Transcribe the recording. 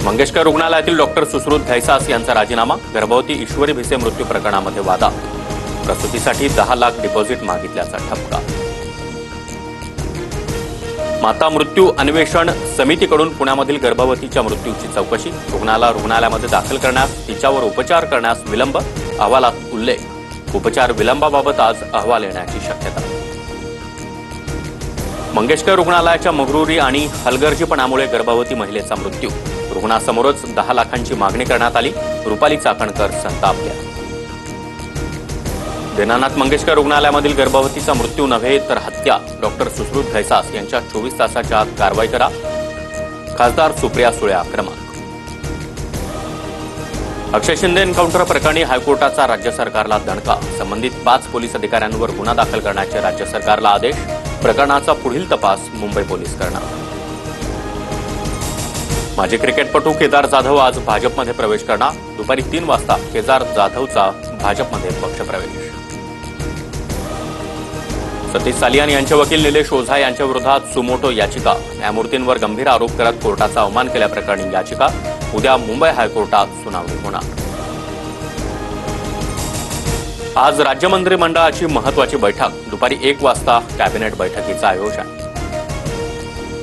मंगेशकर रुग्णालयातील डॉक्टर सुश्रुत घैसास यांचा राजीनामा, गर्भवती ईश्वरी भिसे मृत्यू प्रकरणामध्ये वादात, प्रसूतीसाठी 10 लाख डिपॉझिट मागितल्याचा ठपका. माता मृत्यू अन्वेषण समितीकडून पुण्यामधील गर्भवतीच्या मृत्यूची चौकशी, रुग्णालयामध्ये दाखल करण्यास, तिच्यावर उपचार करण्यास विलंब, अहवालात उल्लेख. उपचार विलंबाबाबत आज अहवाल येण्याची शक्यता. मंगेशकर रुग्णालयाच्या मगरुरी आणि हलगर्जीपणामुळे गर्भवती महिलेचा मृत्यू, रुग्णासमोरच 10 लाखांची मागणी करण्यात आली, रुपाली चाकणकर संतापल्या. दीनानाथ मंगेशकर रुग्णालयामधील गर्भवतीचा मृत्यू नव्हे तर हत्या, डॉक्टर सुश्रुत घैसास यांच्या 24 तासाच्या आत कारवाई करा, खासदार सुप्रिया सुळे आक्रमक. अक्षय शिंदे एन्काउंटर प्रकरणी हायकोर्टाचा राज्य सरकारला दणका, संबंधित 5 पोलीस अधिकाऱ्यांवर गुन्हा दाखल करण्याचे राज्य सरकारला आदेश, प्रकरणाचा पुढील तपास मुंबई पोलीस करणार. माजी क्रिकेटपटू केदार जाधव आज भाजपमध्ये प्रवेश करणार, दुपारी 3 वाजता केदार जाधवचा भाजपमध्ये पक्षप्रवेश. सतीश सालियान यांचे वकील निलेश ओझा यांच्या विरोधात सुमोटो याचिका, न्यायमूर्तींवर गंभीर आरोप करत कोर्टाचा अवमान केल्याप्रकरणी याचिका, उद्या मुंबई हायकोर्टात सुनावणी होणार. आज राज्य मंत्रिमंडळाची महत्वाची बैठक, दुपारी 1 वाजता कॅबिनेट बैठकीचं आयोजन.